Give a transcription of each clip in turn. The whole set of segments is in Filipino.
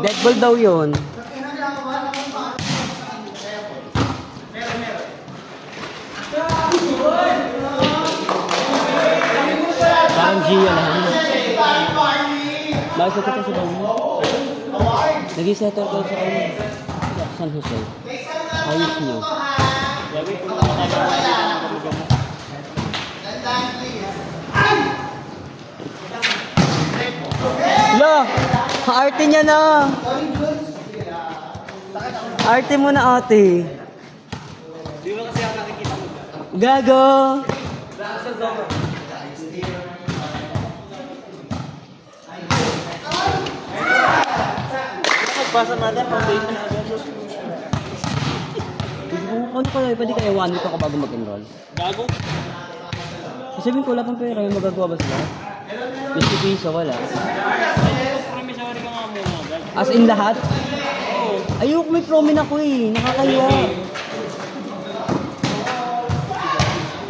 Dead ball daw yun. Parang Gia lang. Bakit kita sa bahay? Nag-settle ko sa kanya. San Jose. Ayos nyo. Lo! Arte niya na! Arte mo na ate. Di ba kasi ako nakikita mo? Gago! Pagbasa natin, foundation na agad. Ano kaya? Pwede kaya 1 week ako bago mag-enroll? Gago? Sabihin ko, wala pang pera. May magagawa ba sila? 50 piso, wala. Promissory ka nga muna agad. As in lahat? Oo. Ayok, may promin ako eh. Nakakaya.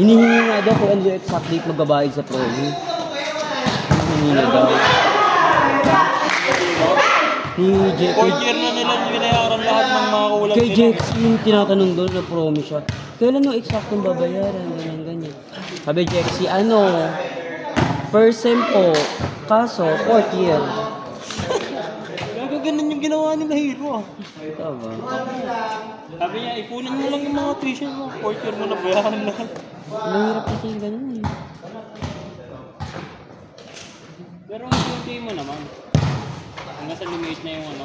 Hinihingi nga daw kung ano yung exact date magbabayad sa promin. Hinihingi na daw. Fourth year na nila binayaran lahat ng mga kulang. Kay Jex, yung tinatanong doon, na-promise siya. Kailan yung exactong babayaran? Ganyan. Sabi Jex, ano? First sem po. Kaso, 4th year. Ganun yung ginawa nila Hero ah. Ito ba? Sabi niya, ipunin mo lang yung mga tuition mo. 4th year mo na bayaran lahat. Mahirap kasi yung ganun eh. Pero hindi mo naman. Hanggang sa limit na yung ano.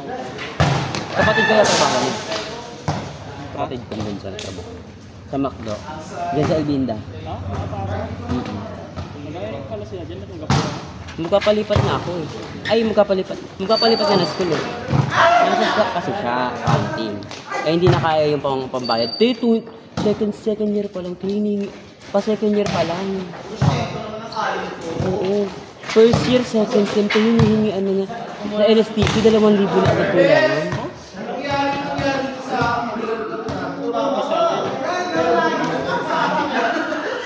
Kapatid ko yung trabaho niya. Kapatid ko dun sa trabaho. Sa McDo. Diyan sa Albinda. Ha? Magaling pala sila dyan. Natanggap ko. Magpapalipat na ako eh. Ay, magpapalipat na school eh. Nasa kasi siya, accounting. Eh, hindi na kaya yung pambayad. Second year pa lang. Pa-second year pa lang. Oo. First year, second sem, hinihingi ano na LSTP, 2,000 na agad ko lang.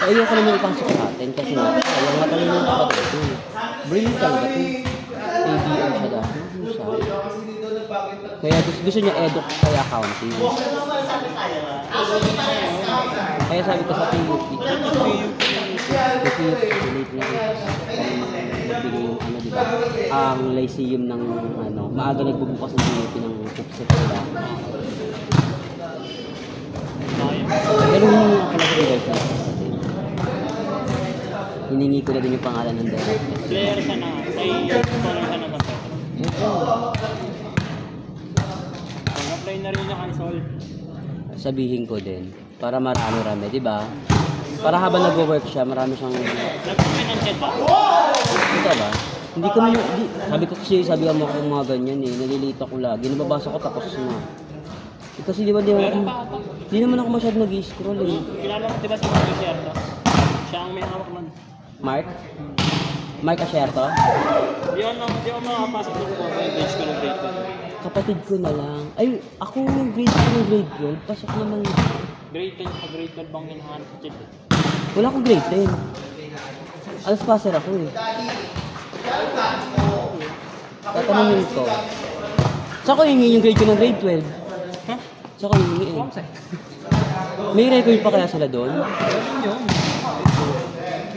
Ayoko naman ipasok sa atin kasi nga, ayaw nga talaga yung kapatid ko. Brilliant talaga ito. ABM siya dahil. Kaya gusto niya eduk kaya accounting. Kaya sabi ko sa PUP, kasi delete na magbigay yung ano, diba? Ang lyceum ng ano, maaga nagbubukas ng PUP ng upset nila. Pero hindi ako nag-reverse na. Hiningi ko na din yung pangalan ng director. Player siya na nga. Say, scholar siya na sa Petro. Pag-apply na rin yung console. Sabihin ko din, para marami-rami, di ba? Para habang nag-work siya, marami siyang... Nag-financial ba? Ito ba? Hindi ko naman... Sabi ko kasi, sabi mo ako mga ganyan eh. Nalilita ko lagi. Nababasa ko tapos na. Kasi di ba di naman ako masyado nag-i-scroll eh. Kilala mo diba si Mark Asierto? Siya ang may hawak man. Mark? Mark Asierto? Di ako makapasok ng page ko ng grade 12. Kapatid ko na lang. Ay, ako yung grade ko ng grade 12. Pasok naman. Grade 10 sa grade 12 bang hinahanap sa chip? Wala akong grade 10. Alas passer ako eh. Tatanungin ko. Saan ko hingin yung grade ko ng grade 12? Huh? Saan ko hingin eh? May record pa kaya sila doon? Meron yun.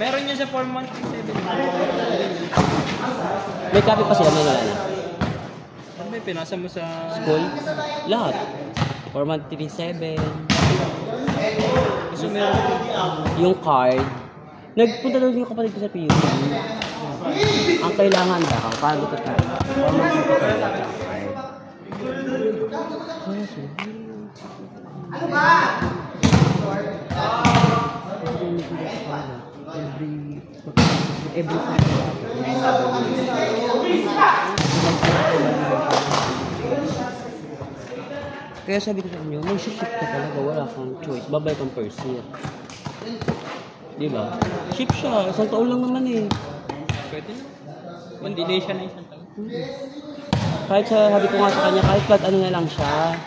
Meron yun sa 4 months 7. May copy pa sila, may wala na. Ano ba pinasa mo sa... School? Lahat. 4137. Gusto meron Yung card. Nagpunta daw yung kapatid ko sa PUP. Ang kailangan daw, paano ko ito? Ano ba? Every Kaya sabi ko sa inyo, mag-shift ka talaga, wala kang choice. Babay kang first year. Diba? Shift siya, isang taon lang naman eh. Pwede na. Kung delay siya na isang taon. Kahit sabi ko nga sa kanya, kahit ba't ano na lang siya.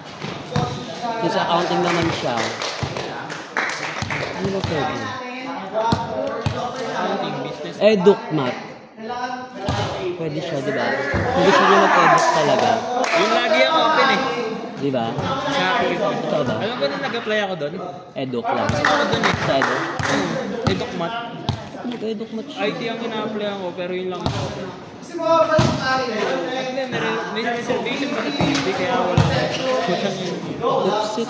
Kasi accounting naman siya. Ano ba pwede? Accounting, business. Eduk math. Pwede siya, diba? Kung gusto niya mag-eduk talaga. Yung lagi ang open eh. Di ba? Sa akin. Ito ba? Alam ko na nag-apply ako doon. Eduk lang. Ako doon eh. Sa eduk? Eduk mat. Nag-eduk match. IT ang ina-apply ako pero yun lang. May reservation ba sa PhD kaya wala na. Upsit.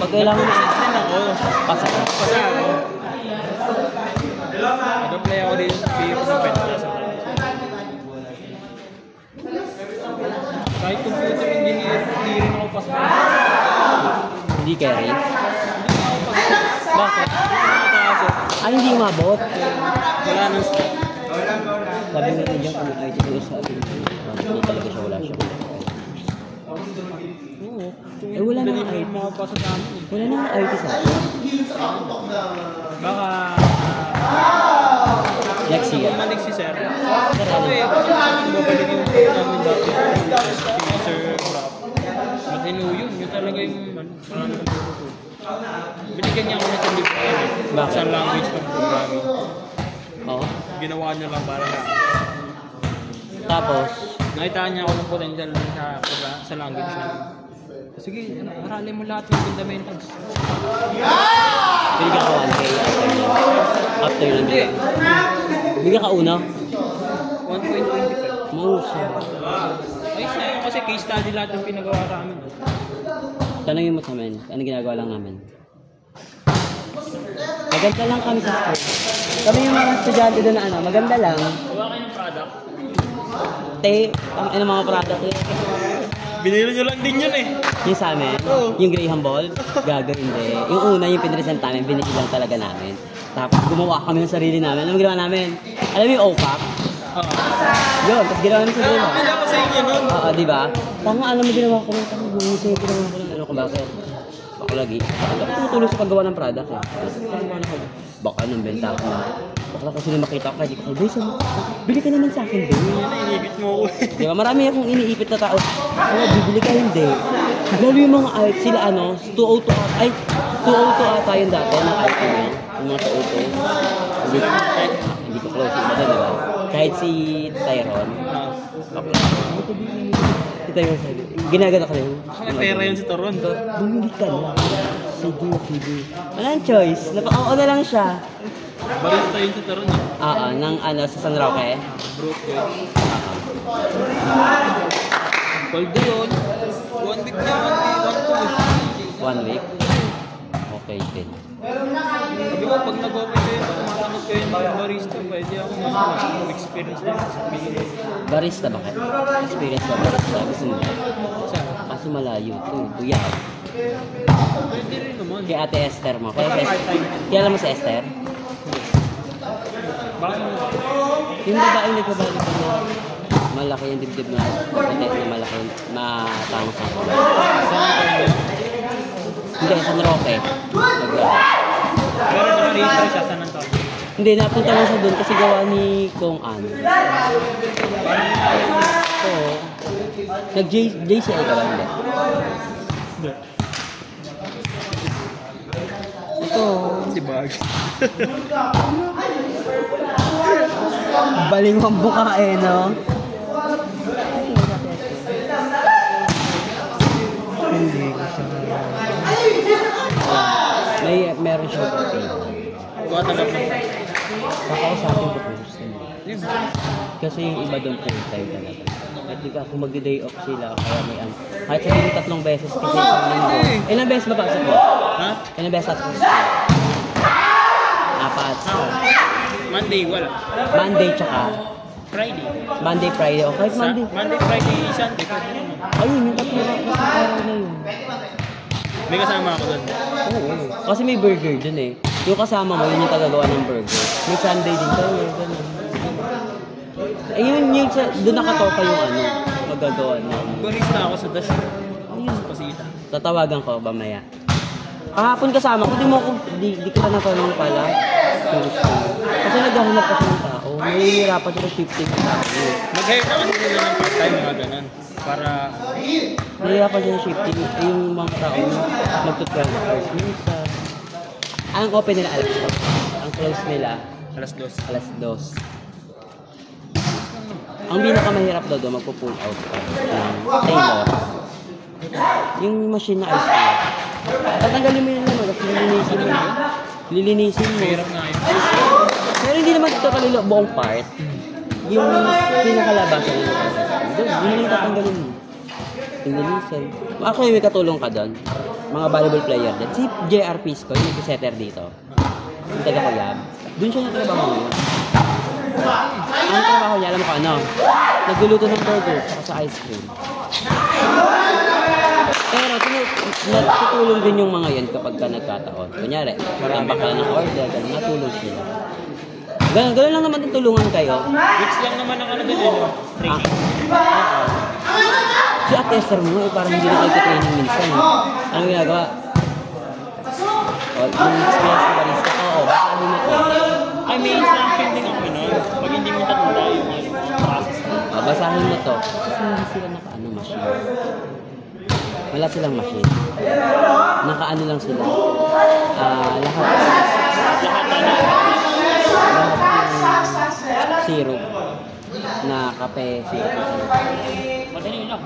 Pag kailangan mo Din ako. pasa ka. Pasa ako. Nag-apply ako dito sa PhD sa Petras. Kahit computer engineer, hindi rin ako pasok. Hindi carry. Bakit? Ay, hindi umabot. Wala nang stock. Sabi nga niya kung ay dito sa atin. Hindi talaga siya, wala siya. Oo. Eh, wala namang IT. Makapasok sa amin eh. Wala namang IT sa atin. Baka Next year. bumalik si Sir. Kasi babalik yung namin dati. Si Sir Rob. Matino yun. Yun talaga yung ano. Binigyan niya ako ng isang libro yan eh. Bakit? Sa language ng programming. Oo. Ginawa niya lang para na. Tapos, Nakita niya ako ng potential sa language na. Sige, aralin mo lahat ng fundamentals. binigyan ka 1K after lang. Hindi. Bigyan ka una. 1.25. Mausa. Ayos na yun kasi case study lahat ng pinagawa sa amin. Tanongin mo sa amin, anong ginagawa lang namin? Maganda lang kami sa school. Kami yung mga estudyante doon na maganda lang. Gawa kayo ng product. Ang mga product eh. Binili nyo lang din yun eh. Yung sa amin, yung Graham Ball, gagawin hindi. Yung una, yung pinresent namin, binili lang talaga namin. Tapos gumawa kami ng sarili namin. Ano ginawa namin? Alam mo yung OPAC? Yun, tapos ginawa namin sa dulo. Wala ko sa inyo nun. Oo, di ba? Tama, alam mo ginawa ko lang. Tama, gumising yung ginawa ko lang. Ano ko bakit? Ako lagi. Ako tumutulong sa paggawa ng product eh. Baka nung benta ako na. Baka kasi nung makita ko, kahit ko, Boy, bili ka naman sa akin, Boy. Iniipit mo ko eh. Di ba? Marami akong iniipit na tao. Bibili ka hindi. Lalo yung mga art, sila 202 ay 202 ata yung dati ng art na yun. Yung mga 202. Hindi ko close yung iba, di ba? Kahit si Tyron. Si Tyron sabi, ginagano ka na yun. May pera yun si Toronto. Bumili ka na. Sige. Walang choice. Napaka-oo na lang siya. Barista yun si Toronto. Ng sa San Roque. Broke yun. Paldo yun. 1 week niya, 1 week. 1 week? Okay din. Sabi ko, pag nag-open kayo, pag tumatanggap kayo ng barista, pwede ako mag-experience din sa Pilipinas. Barista ba kayo? Experience ba barista? Gusto mo ba? Saan? Kasi malayo to. Kuya. Pwede rin naman. Kay Ate Esther mo. Kaya Part-time. kilala mo si Esther? Bakit mo? Yung babaeng nagbabalik ko na malaki yung dibdib na puti na malaki matangos ako. Saan kayo? Hindi, San Roque. Pero naka-register siya sa nanto. Hindi, napunta lang siya doon kasi gawa ni Kong An. So, nag-JCI ka ba? Hindi. Ito. Si Bag. Baling ang buka no? Meron siya okay. Kuha tanggap na. Kakausapin ko kung gusto mo. Kasi yung iba doon full time talaga. At di ka, kung mag-day off sila, kaya may kahit sabihin 3 beses kasi isang linggo. Ilang beses ba pasok mo? Ha? Ilang beses pasok mo? 4. Monday, wala. Monday tsaka Friday. Monday, Friday. O kahit Monday. Monday, Friday, Sunday. Pwede naman. Ayun, yung 3 araw na yun. May kasama ako doon. Oo. Kasi may burger dun eh. Yung kasama mo, yun yung tagagawa ng burger. May Sunday din tayo. Ganun. Eh yung doon nakatoka yung magagawa ng... Barista ako sa Dash. Ayun. Sa Pasita. Tatawagan ko mamaya. Kahapon kasama ko, di kita natanong pala. Kasi naghahanap kasi ng tao. Nahihirapan siya ng shifting sa tao. Mag-hire na kasi sila ng part-time mga ganun. Para... Nahihirapan siya ng shifting. Yung mga tao magto-12 hours. Minsan. Ang open nila alas 2. Ang close nila alas 2. alas 2. Ang pinakamahirap daw doon, magpo-pull out ka ng tailor. Yung machine na ice cream. Tatanggalin mo yun naman, tapos lilinisin mo. Lilinisin mo. Mahirap nga yun. Pero hindi naman ito kalilo, buong part. Yung pinakalabasan ng ice cream. Doon, yun lang tatanggalin mo. Lilinisin. Actually, may katulong ka doon. Mga volleyball player dyan. Si JR Pisco, yung nag-setter dito. Yung taga-collab. Doon siya nagtrabaho ngayon. Ang trabaho niya, alam mo kung ano? Nagluluto ng burger saka sa ice cream. Pero natutulong din yung mga yan kapag ka nagkataon. Kunyari, tambak ka ng order, natulong sila. Ganun lang naman din tulungan kayo. Weeks lang naman ang ano din yun, no? Training. Si Ate Esther mo, parang hindi na training minsan. Anong ginagawa? Yung experience ng barista. Oo, basahin mo to. Ay, may instruction din ako nun. Pag hindi mo tatanda yung process mo. Basahin mo to. Kasi hindi sila naka-ano machine. Wala silang machine. Naka-ano lang sila. Lahat. Lahat na na. Lahat yung syrup na kape, syrup. Madali lang.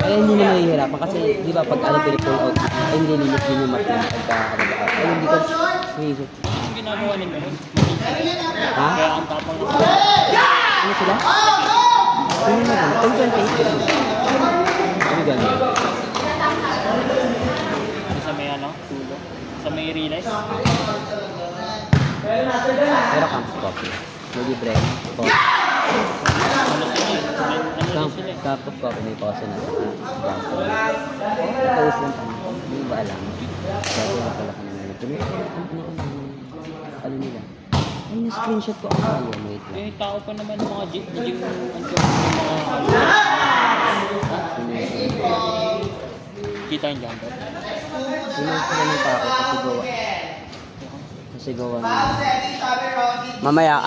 Kaya hindi na mahihirapan kasi di ba pag ano pull out, ay hindi lilit din yung machine pagka ay hindi ko syrup. Ang ginagawa nila yun. Ha? Kaya ang tapang nito. Ano sila? Ano na gano'n? Ay, 28 ano? Ano gano'n? Sa may ano? Tulo. Sa may realize. Pero campus coffee. May libre. Coffee. Ano sila eh. Campus coffee may coffee na. Toast lang kami. Hindi ba alam? Dati na pala kami na ito. Ano nila? Ay, na-screenshot ko ang kaya. Wait lang. May tao pa naman ng mga gym. Yung mga kita yung dyan. Sinulit ko ng tao kasi gawa. Kasi gawa na. Mamaya,